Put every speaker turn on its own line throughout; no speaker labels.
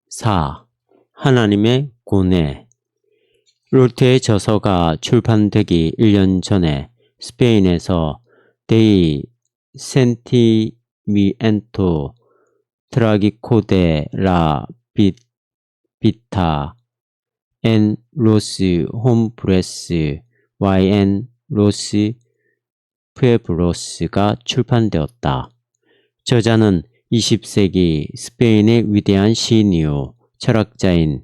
4. 하나님의 고뇌. 롤트의 저서가 출판되기 1년 전에 스페인에서 데이 센티미엔토 트라기코 데 라 비타 엔 로스 홈브레스 YN 로스 푸에브로스가 출판되었다. 저자는 20세기 스페인의 위대한 시인이요 철학자인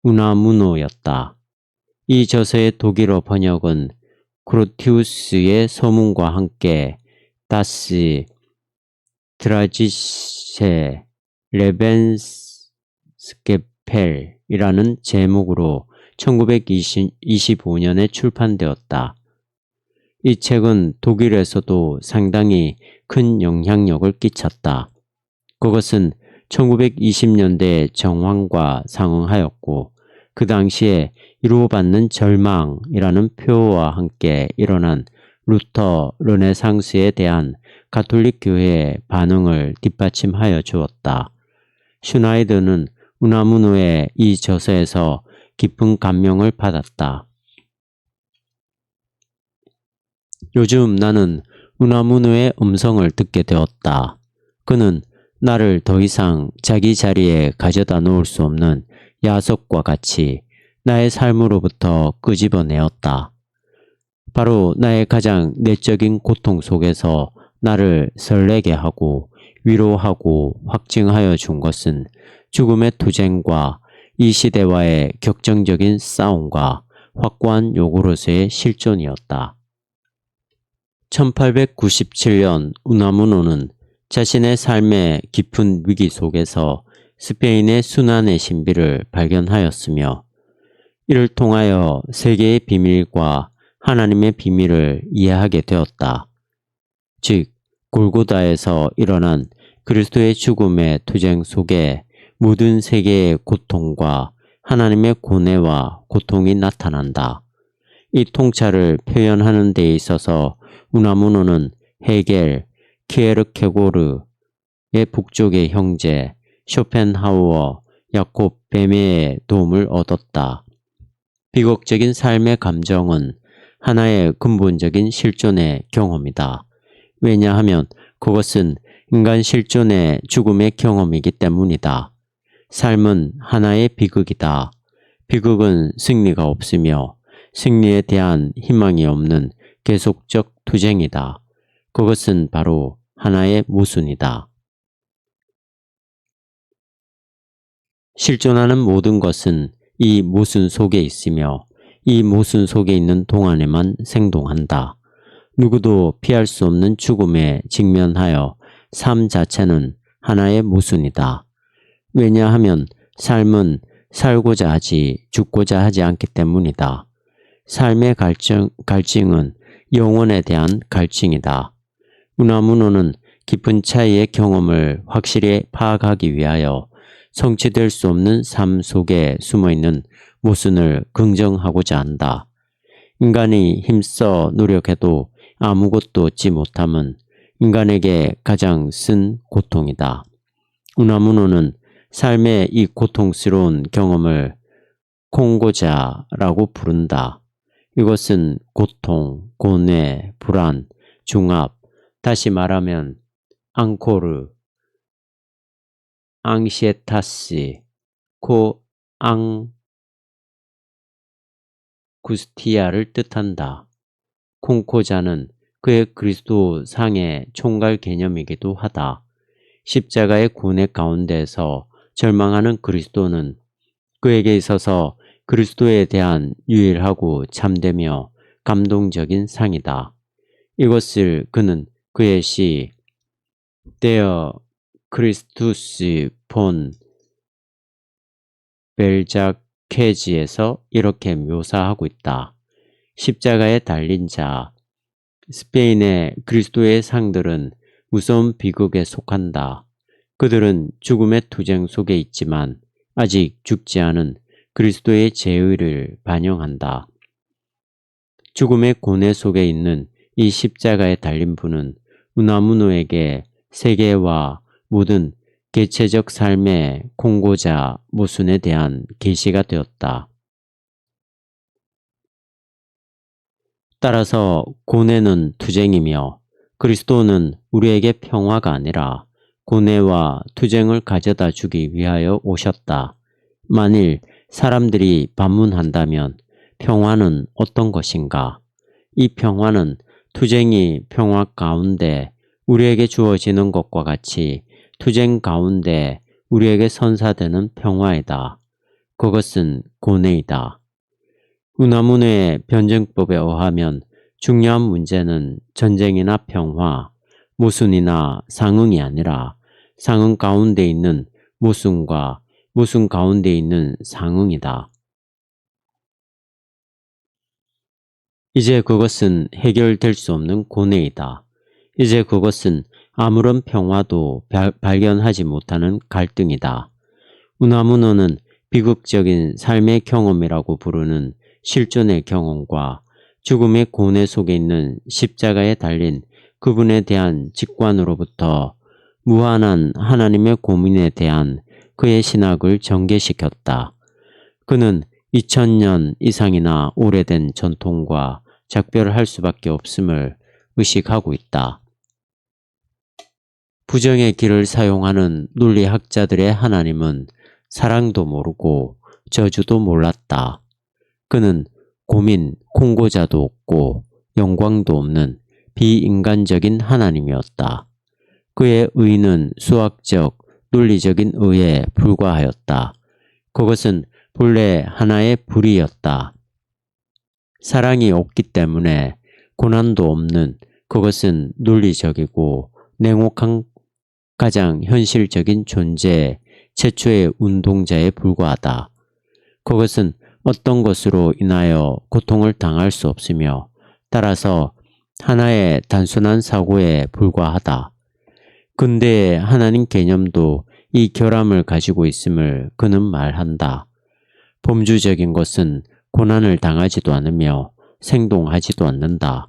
우나무노였다. 이 저서의 독일어 번역은 그로티우스의 서문과 함께 다스 드라지세 레벤스케펠이라는 제목으로 1925년에 출판되었다. 이 책은 독일에서도 상당히 큰 영향력을 끼쳤다. 그것은 1920년대의 정황과 상응하였고 그 당시에 이루어받는 절망이라는 표어와 함께 일어난 루터 르네상스에 대한 가톨릭 교회의 반응을 뒷받침하여 주었다. 슈나이드는 우나무노의 이 저서에서 깊은 감명을 받았다. 요즘 나는 우나무노의 음성을 듣게 되었다. 그는 나를 더 이상 자기 자리에 가져다 놓을 수 없는 야석과 같이 나의 삶으로부터 끄집어내었다. 바로 나의 가장 내적인 고통 속에서 나를 설레게 하고 위로하고 확증하여 준 것은 죽음의 투쟁과 이 시대와의 격정적인 싸움과 확고한 요구로서의 실존이었다. 1897년 우나무노는 자신의 삶의 깊은 위기 속에서 스페인의 순환의 신비를 발견하였으며 이를 통하여 세계의 비밀과 하나님의 비밀을 이해하게 되었다. 즉, 골고다에서 일어난 그리스도의 죽음의 투쟁 속에 모든 세계의 고통과 하나님의 고뇌와 고통이 나타난다. 이 통찰을 표현하는 데 있어서 우나무노는 헤겔, 키에르케고르의 북쪽의 형제, 쇼펜하우어, 야콥 베메의 도움을 얻었다. 비극적인 삶의 감정은 하나의 근본적인 실존의 경험이다. 왜냐하면 그것은 인간 실존의 죽음의 경험이기 때문이다. 삶은 하나의 비극이다. 비극은 승리가 없으며 승리에 대한 희망이 없는 계속적 투쟁이다. 그것은 바로 하나의 모순이다. 실존하는 모든 것은 이 모순 속에 있으며 이 모순 속에 있는 동안에만 생동한다. 누구도 피할 수 없는 죽음에 직면하여 삶 자체는 하나의 모순이다. 왜냐하면 삶은 살고자 하지 죽고자 하지 않기 때문이다. 삶의 갈증은 영혼에 대한 갈증이다. 우나무노는 깊은 차이의 경험을 확실히 파악하기 위하여 성취될 수 없는 삶 속에 숨어있는 모순을 긍정하고자 한다. 인간이 힘써 노력해도 아무것도 얻지 못함은 인간에게 가장 쓴 고통이다. 우나무노는 삶의 이 고통스러운 경험을 콩고자라고 부른다. 이것은 고통, 고뇌, 불안, 중압, 다시 말하면 앙코르, 앙시에타시, 앙구스티아를 뜻한다. 콩코자는 그의 그리스도 상의 총괄 개념이기도 하다. 십자가의 고뇌 가운데서 절망하는 그리스도는 그에게 있어서 그리스도에 대한 유일하고 참되며 감동적인 상이다. 이것을 그는 그의 시 데어 크리스투스 폰 벨자케지에서 이렇게 묘사하고 있다. 십자가에 달린 자, 스페인의 그리스도의 상들은 무서운 비극에 속한다. 그들은 죽음의 투쟁 속에 있지만 아직 죽지 않은 그리스도의 제의를 반영한다. 죽음의 고뇌 속에 있는 이 십자가에 달린 분은 우나무노에게 세계와 모든 개체적 삶의 공고자 모순에 대한 계시가 되었다. 따라서 고뇌는 투쟁이며 그리스도는 우리에게 평화가 아니라 고뇌와 투쟁을 가져다 주기 위하여 오셨다. 만일 사람들이 반문한다면 평화는 어떤 것인가? 이 평화는 투쟁이 평화 가운데 우리에게 주어지는 것과 같이 투쟁 가운데 우리에게 선사되는 평화이다. 그것은 고뇌이다. 우나무네의 변증법에 의하면 중요한 문제는 전쟁이나 평화, 모순이나 상응이 아니라 상응 가운데 있는 모순과 모순 가운데 있는 상응이다. 이제 그것은 해결될 수 없는 고뇌이다. 이제 그것은 아무런 평화도 발견하지 못하는 갈등이다. 우나무노는 비극적인 삶의 경험이라고 부르는 실존의 경험과 죽음의 고뇌 속에 있는 십자가에 달린 그분에 대한 직관으로부터 무한한 하나님의 고민에 대한 그의 신학을 전개시켰다. 그는 2000년 이상이나 오래된 전통과 작별할 수밖에 없음을 의식하고 있다. 부정의 길을 사용하는 논리학자들의 하나님은 사랑도 모르고 저주도 몰랐다. 그는 고민, 공고자도 없고 영광도 없는 비인간적인 하나님이었다. 그의 의는 수학적, 논리적인 의에 불과하였다. 그것은 본래 하나의 불이었다. 사랑이 없기 때문에 고난도 없는 그것은 논리적이고 냉혹한 가장 현실적인 존재, 최초의 운동자에 불과하다. 그것은 어떤 것으로 인하여 고통을 당할 수 없으며 따라서 하나의 단순한 사고에 불과하다. 근대의 하나님 개념도 이 결함을 가지고 있음을 그는 말한다. 범주적인 것은 고난을 당하지도 않으며 생동하지도 않는다.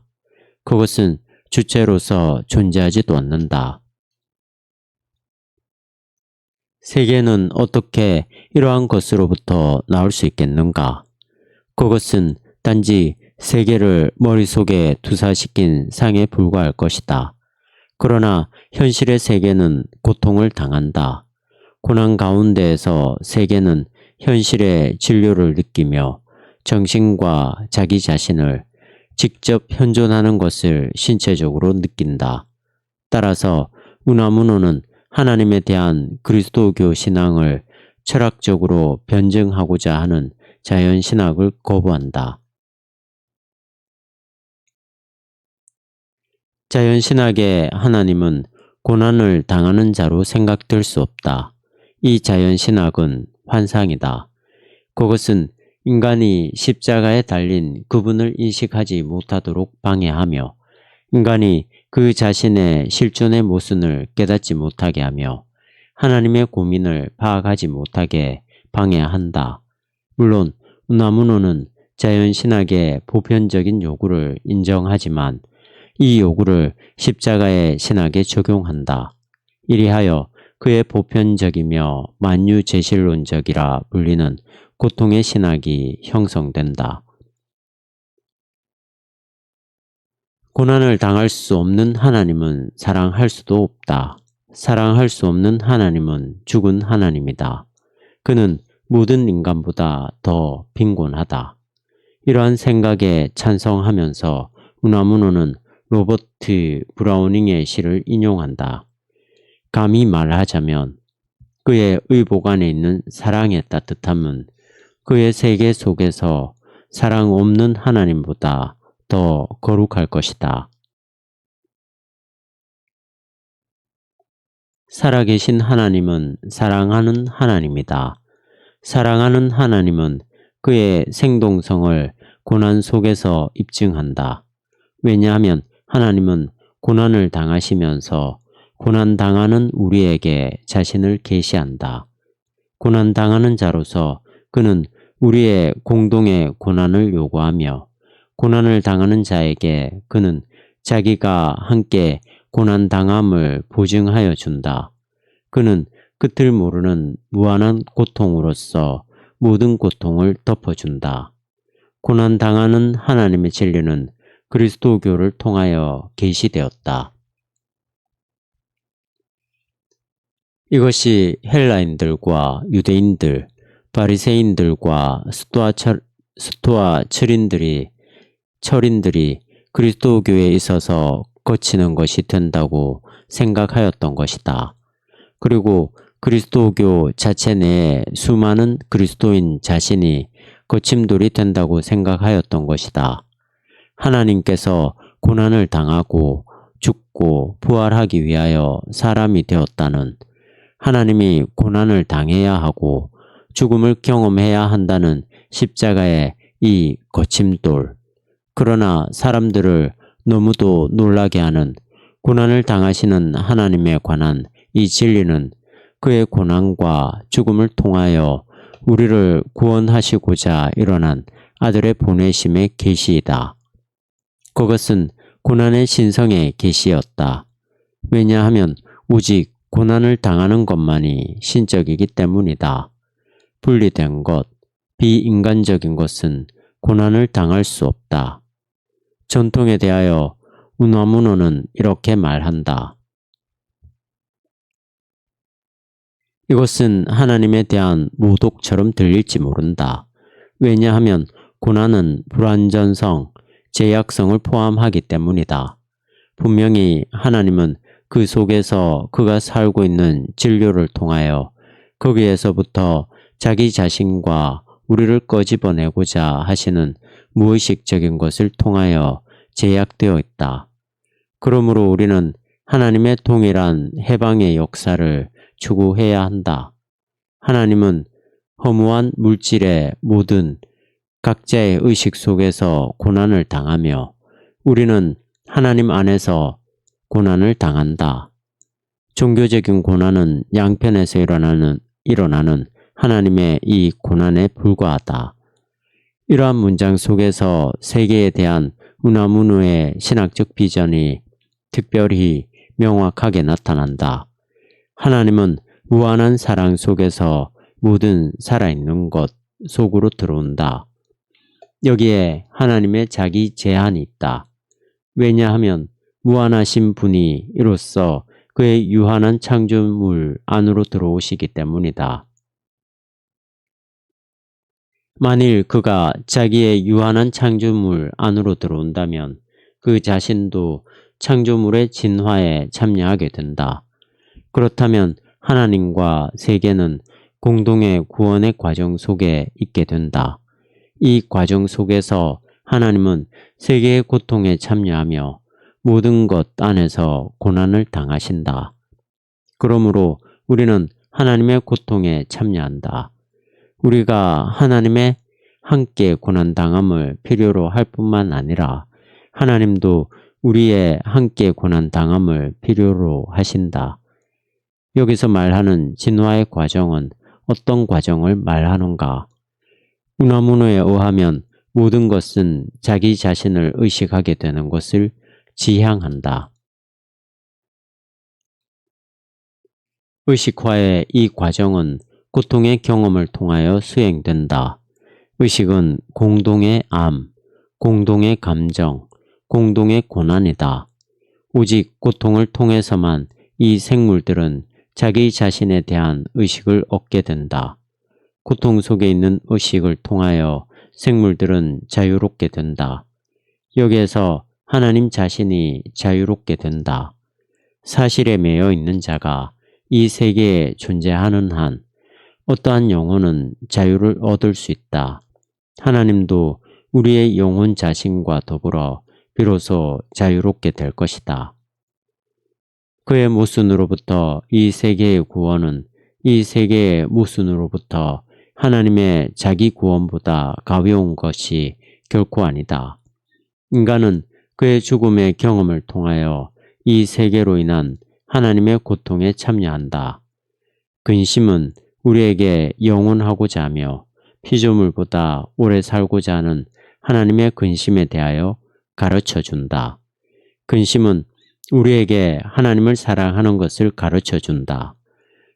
그것은 주체로서 존재하지도 않는다. 세계는 어떻게 이러한 것으로부터 나올 수 있겠는가? 그것은 단지 세계를 머릿속에 투사시킨 상에 불과할 것이다. 그러나 현실의 세계는 고통을 당한다. 고난 가운데에서 세계는 현실의 진료를 느끼며 정신과 자기 자신을 직접 현존하는 것을 신체적으로 느낀다. 따라서 우나무노는 하나님에 대한 그리스도교 신앙을 철학적으로 변증하고자 하는 자연신학을 거부한다. 자연신학의 하나님은 고난을 당하는 자로 생각될 수 없다. 이 자연신학은 환상이다. 그것은 인간이 십자가에 달린 그분을 인식하지 못하도록 방해하며 인간이 그 자신의 실존의 모순을 깨닫지 못하게 하며 하나님의 고민을 파악하지 못하게 방해한다. 물론 우나무노는 자연신학의 보편적인 요구를 인정하지만 이 요구를 십자가의 신학에 적용한다. 이리하여 그의 보편적이며 만유제실론적이라 불리는 고통의 신학이 형성된다. 고난을 당할 수 없는 하나님은 사랑할 수도 없다. 사랑할 수 없는 하나님은 죽은 하나님이다. 그는 모든 인간보다 더 빈곤하다. 이러한 생각에 찬성하면서 우나무노는 로버트 브라우닝의 시를 인용한다. 감히 말하자면 그의 의복 안에 있는 사랑의 따뜻함은 그의 세계 속에서 사랑 없는 하나님보다 더 거룩할 것이다. 살아계신 하나님은 사랑하는 하나님이다. 사랑하는 하나님은 그의 생동성을 고난 속에서 입증한다. 왜냐하면 하나님은 고난을 당하시면서 고난당하는 우리에게 자신을 계시한다. 고난당하는 자로서 그는 우리의 공동의 고난을 요구하며 고난을 당하는 자에게 그는 자기가 함께 고난당함을 보증하여 준다. 그는 끝을 모르는 무한한 고통으로서 모든 고통을 덮어준다. 고난당하는 하나님의 진리는 그리스도교를 통하여 계시되었다. 이것이 헬라인들과 유대인들, 바리새인들과 스토아 철인들이 그리스도교에 있어서 거치는 것이 된다고 생각하였던 것이다. 그리고 그리스도교 자체 내에 수많은 그리스도인 자신이 거침돌이 된다고 생각하였던 것이다. 하나님께서 고난을 당하고 죽고 부활하기 위하여 사람이 되었다는, 하나님이 고난을 당해야 하고 죽음을 경험해야 한다는 십자가의 이 거침돌, 그러나 사람들을 너무도 놀라게 하는 고난을 당하시는 하나님에 관한 이 진리는 그의 고난과 죽음을 통하여 우리를 구원하시고자 일어난 아들의 보내심의 계시이다. 그것은 고난의 신성의 계시였다. 왜냐하면 오직 고난을 당하는 것만이 신적이기 때문이다. 분리된 것, 비인간적인 것은 고난을 당할 수 없다. 전통에 대하여 우나무노는 이렇게 말한다. 이것은 하나님에 대한 모독처럼 들릴지 모른다. 왜냐하면 고난은 불완전성, 제약성을 포함하기 때문이다. 분명히 하나님은 그 속에서 그가 살고 있는 진료를 통하여 거기에서부터 자기 자신과 우리를 꺼집어내고자 하시는 무의식적인 것을 통하여 제약되어 있다. 그러므로 우리는 하나님의 동일한 해방의 역사를 추구해야 한다. 하나님은 허무한 물질의 모든 각자의 의식 속에서 고난을 당하며 우리는 하나님 안에서 고난을 당한다. 종교적인 고난은 양편에서 일어나는 하나님의 이 고난에 불과하다. 이러한 문장 속에서 세계에 대한 우나무누의 신학적 비전이 특별히 명확하게 나타난다. 하나님은 무한한 사랑 속에서 모든 살아있는 것 속으로 들어온다. 여기에 하나님의 자기 제한이 있다. 왜냐하면 무한하신 분이 이로써 그의 유한한 창조물 안으로 들어오시기 때문이다. 만일 그가 자기의 유한한 창조물 안으로 들어온다면 그 자신도 창조물의 진화에 참여하게 된다. 그렇다면 하나님과 세계는 공동의 구원의 과정 속에 있게 된다. 이 과정 속에서 하나님은 세계의 고통에 참여하며 모든 것 안에서 고난을 당하신다. 그러므로 우리는 하나님의 고통에 참여한다. 우리가 하나님의 함께 고난당함을 필요로 할 뿐만 아니라 하나님도 우리의 함께 고난당함을 필요로 하신다. 여기서 말하는 진화의 과정은 어떤 과정을 말하는가? 우나무노에 의하면 모든 것은 자기 자신을 의식하게 되는 것을 지향한다. 의식화의 이 과정은 고통의 경험을 통하여 수행된다. 의식은 공동의 암, 공동의 감정, 공동의 고난이다. 오직 고통을 통해서만 이 생물들은 자기 자신에 대한 의식을 얻게 된다. 고통 속에 있는 의식을 통하여 생물들은 자유롭게 된다. 여기에서 하나님 자신이 자유롭게 된다. 사실에 매여 있는 자가 이 세계에 존재하는 한 어떠한 영혼은 자유를 얻을 수 있다. 하나님도 우리의 영혼 자신과 더불어 비로소 자유롭게 될 것이다. 그의 모순으로부터 이 세계의 구원은 이 세계의 모순으로부터 하나님의 자기 구원보다 가벼운 것이 결코 아니다. 인간은 그의 죽음의 경험을 통하여 이 세계로 인한 하나님의 고통에 참여한다. 근심은 우리에게 영원하고자 하며 피조물보다 오래 살고자 하는 하나님의 근심에 대하여 가르쳐준다. 근심은 우리에게 하나님을 사랑하는 것을 가르쳐준다.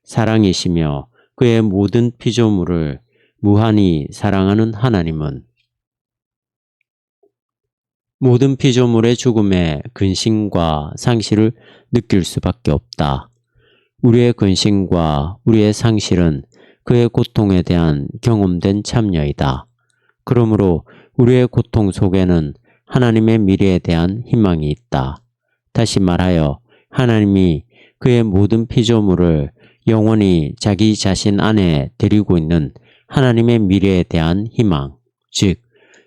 사랑이시며 그의 모든 피조물을 무한히 사랑하는 하나님은 모든 피조물의 죽음에 근심과 상실을 느낄 수밖에 없다. 우리의 근심과 우리의 상실은 그의 고통에 대한 경험된 참여이다. 그러므로 우리의 고통 속에는 하나님의 미래에 대한 희망이 있다. 다시 말하여 하나님이 그의 모든 피조물을 영원히 자기 자신 안에 데리고 있는 하나님의 미래에 대한 희망, 즉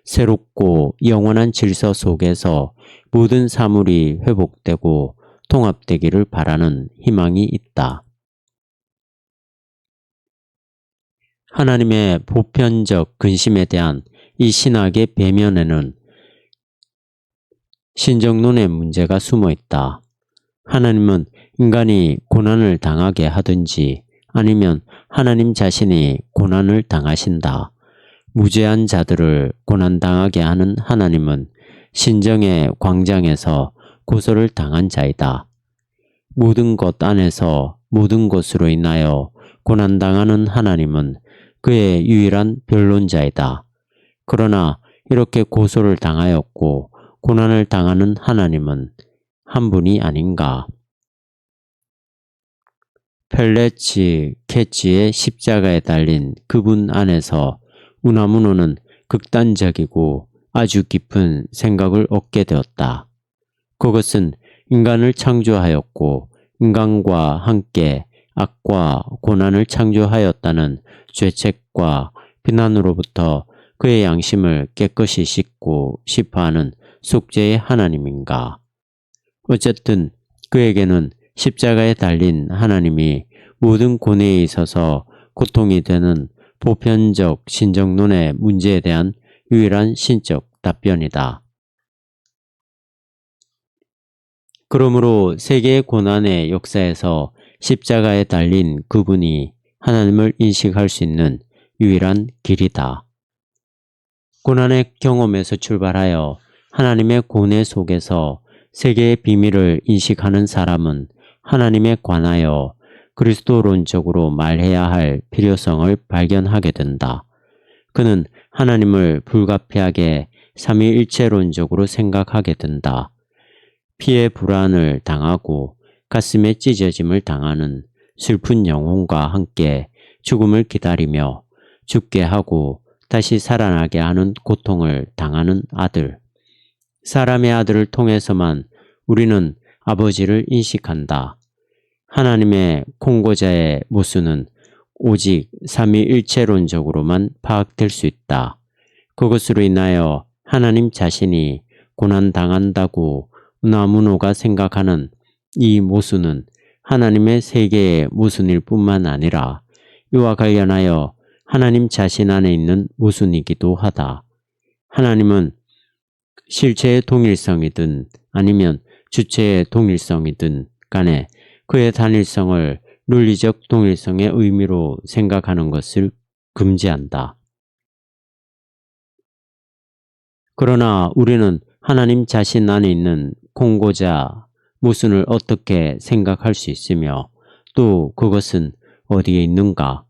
새롭고 영원한 질서 속에서 모든 사물이 회복되고 통합되기를 바라는 희망이 있다. 하나님의 보편적 근심에 대한 이 신학의 배면에는 신정론의 문제가 숨어 있다. 하나님은 인간이 고난을 당하게 하든지 아니면 하나님 자신이 고난을 당하신다. 무죄한 자들을 고난당하게 하는 하나님은 신정의 광장에서 고소를 당한 자이다. 모든 것 안에서 모든 것으로 인하여 고난당하는 하나님은 그의 유일한 변론자이다. 그러나 이렇게 고소를 당하였고 고난을 당하는 하나님은 한 분이 아닌가. 펠레치 캐치의 십자가에 달린 그분 안에서 우나무노는 극단적이고 아주 깊은 생각을 얻게 되었다. 그것은 인간을 창조하였고 인간과 함께 악과 고난을 창조하였다는 죄책과 비난으로부터 그의 양심을 깨끗이 씻고 싶어하는 속죄의 하나님인가. 어쨌든 그에게는 십자가에 달린 하나님이 모든 고뇌에 있어서 고통이 되는 보편적 신정론의 문제에 대한 유일한 신적 답변이다. 그러므로 세계의 고난의 역사에서 십자가에 달린 그분이 하나님을 인식할 수 있는 유일한 길이다. 고난의 경험에서 출발하여 하나님의 고뇌 속에서 세계의 비밀을 인식하는 사람은 하나님에 관하여 그리스도론적으로 말해야 할 필요성을 발견하게 된다. 그는 하나님을 불가피하게 삼위일체론적으로 생각하게 된다. 피의 불안을 당하고 가슴에 찢어짐을 당하는 슬픈 영혼과 함께 죽음을 기다리며 죽게 하고 다시 살아나게 하는 고통을 당하는 아들. 사람의 아들을 통해서만 우리는 아버지를 인식한다. 하나님의 공고자의 모순은 오직 삼위일체론적으로만 파악될 수 있다. 그것으로 인하여 하나님 자신이 고난당한다고 우나무노가 생각하는 이 모순은 하나님의 세계의 모순일 뿐만 아니라 이와 관련하여 하나님 자신 안에 있는 모순이기도 하다. 하나님은 실체의 동일성이든 아니면 주체의 동일성이든 간에 그의 단일성을 논리적 동일성의 의미로 생각하는 것을 금지한다. 그러나 우리는 하나님 자신 안에 있는 공고자, 모순을 어떻게 생각할 수 있으며 또 그것은 어디에 있는가?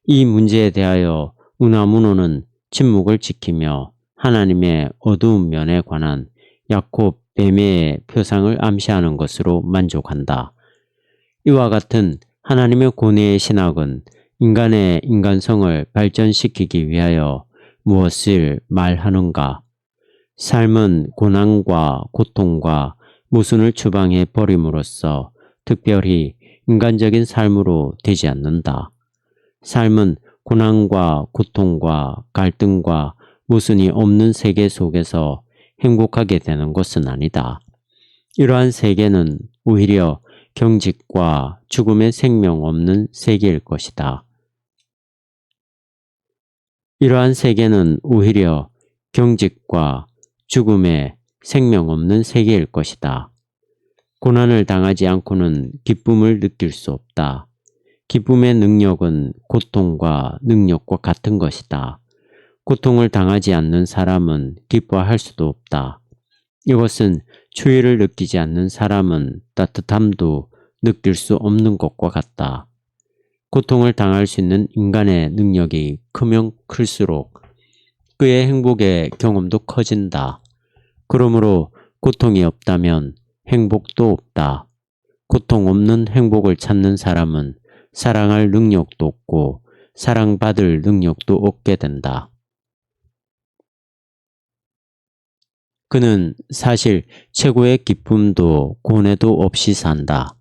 이 문제에 대하여 우나무노는 침묵을 지키며 하나님의 어두운 면에 관한 야콥 뱀의 표상을 암시하는 것으로 만족한다. 이와 같은 하나님의 고뇌의 신학은 인간의 인간성을 발전시키기 위하여 무엇을 말하는가? 삶은 고난과 고통과 모순을 추방해 버림으로써 특별히 인간적인 삶으로 되지 않는다. 삶은 고난과 고통과 갈등과 모순이 없는 세계 속에서 행복하게 되는 것은 아니다. 이러한 세계는 오히려 경직과 죽음의 생명 없는 세계일 것이다. 이러한 세계는 오히려 경직과 죽음의 생명 없는 세계일 것이다. 고난을 당하지 않고는 기쁨을 느낄 수 없다. 기쁨의 능력은 고통과 능력과 같은 것이다. 고통을 당하지 않는 사람은 기뻐할 수도 없다. 이것은 추위를 느끼지 않는 사람은 따뜻함도 느낄 수 없는 것과 같다. 고통을 당할 수 있는 인간의 능력이 크면 클수록 그의 행복의 경험도 커진다. 그러므로 고통이 없다면 행복도 없다. 고통 없는 행복을 찾는 사람은 사랑할 능력도 없고 사랑받을 능력도 없게 된다. 그는 사실 최고의 기쁨도 고뇌도 없이 산다.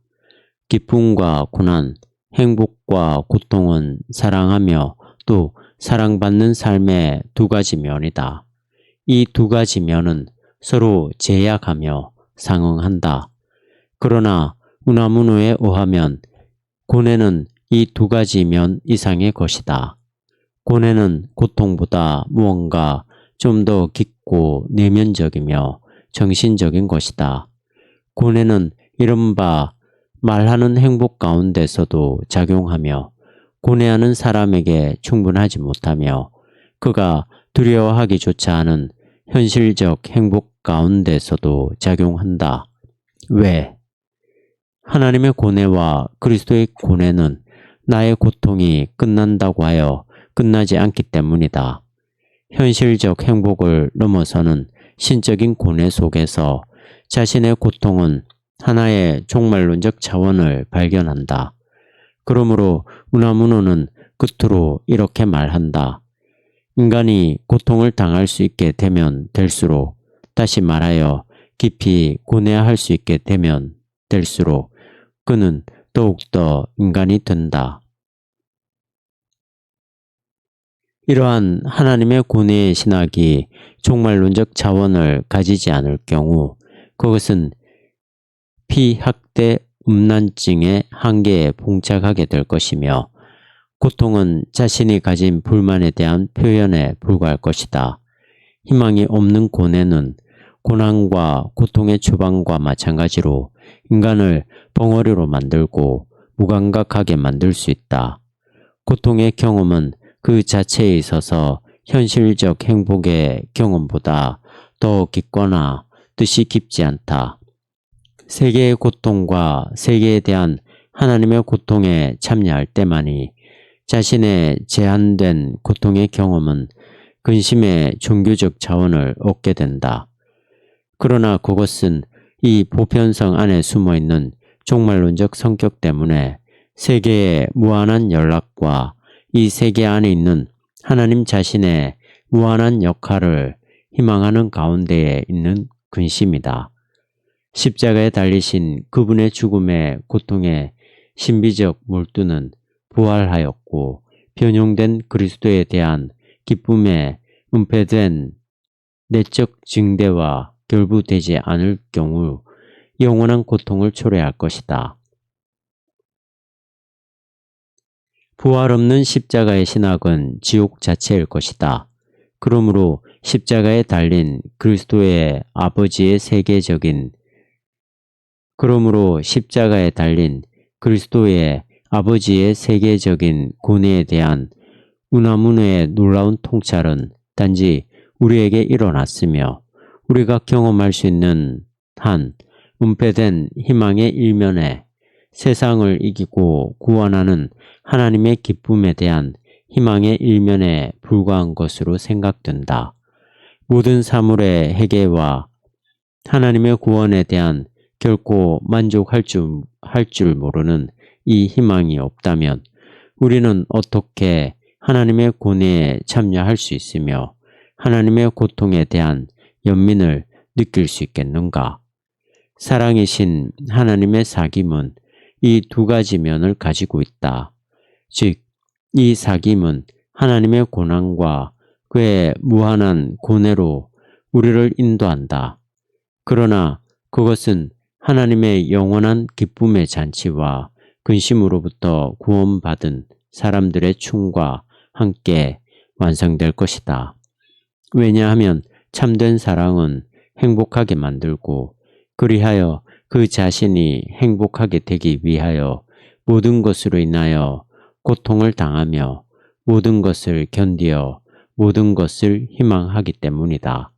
기쁨과 고난, 행복과 고통은 사랑하며 또 사랑받는 삶의 두 가지 면이다. 이 두 가지 면은 서로 제약하며 상응한다. 그러나 우나무노에 의하면 고뇌는 이 두 가지 면 이상의 것이다. 고뇌는 고통보다 무언가 좀 더 깊고 내면적이며 정신적인 것이다. 고뇌는 이른바 말하는 행복 가운데서도 작용하며 고뇌하는 사람에게 충분하지 못하며 그가 두려워하기조차 하는 현실적 행복 가운데서도 작용한다. 왜? 하나님의 고뇌와 그리스도의 고뇌는 나의 고통이 끝난다고 하여 끝나지 않기 때문이다. 현실적 행복을 넘어서는 신적인 고뇌 속에서 자신의 고통은 하나의 종말론적 차원을 발견한다. 그러므로 우나무노는 끝으로 이렇게 말한다. 인간이 고통을 당할 수 있게 되면 될수록, 다시 말하여 깊이 고뇌할 수 있게 되면 될수록 그는 더욱더 인간이 된다. 이러한 하나님의 고뇌의 신학이 종말론적 차원을 가지지 않을 경우 그것은 피학대 음란증의 한계에 봉착하게 될 것이며 고통은 자신이 가진 불만에 대한 표현에 불과할 것이다. 희망이 없는 고뇌는 고난과 고통의 주방과 마찬가지로 인간을 벙어리로 만들고 무감각하게 만들 수 있다. 고통의 경험은 그 자체에 있어서 현실적 행복의 경험보다 더 깊거나 뜻이 깊지 않다. 세계의 고통과 세계에 대한 하나님의 고통에 참여할 때만이 자신의 제한된 고통의 경험은 근심의 종교적 차원을 얻게 된다. 그러나 그것은 이 보편성 안에 숨어있는 종말론적 성격 때문에 세계의 무한한 연락과 이 세계 안에 있는 하나님 자신의 무한한 역할을 희망하는 가운데에 있는 근심이다. 십자가에 달리신 그분의 죽음의 고통의 신비적 몰두는 부활하였고 변용된 그리스도에 대한 기쁨에 은폐된 내적 증대와 결부되지 않을 경우 영원한 고통을 초래할 것이다. 부활 없는 십자가의 신학은 지옥 자체일 것이다. 그러므로 십자가에 달린 그리스도의 아버지의 세계적인 고뇌에 대한 우나무노의 놀라운 통찰은 단지 우리에게 일어났으며 우리가 경험할 수 있는 한 은폐된 희망의 일면에 세상을 이기고 구원하는 하나님의 기쁨에 대한 희망의 일면에 불과한 것으로 생각된다. 모든 사물의 해계와 하나님의 구원에 대한 결코 만족할 줄 모르는 이 희망이 없다면 우리는 어떻게 하나님의 고뇌에 참여할 수 있으며 하나님의 고통에 대한 연민을 느낄 수 있겠는가? 사랑이신 하나님의 사귐은 이 두 가지 면을 가지고 있다. 즉, 이 사귐은 하나님의 고난과 그의 무한한 고뇌로 우리를 인도한다. 그러나 그것은 하나님의 영원한 기쁨의 잔치와 근심으로부터 구원받은 사람들의 춤과 함께 완성될 것이다. 왜냐하면 참된 사랑은 행복하게 만들고 그리하여 그 자신이 행복하게 되기 위하여 모든 것으로 인하여 고통을 당하며 모든 것을 견디어 모든 것을 희망하기 때문이다.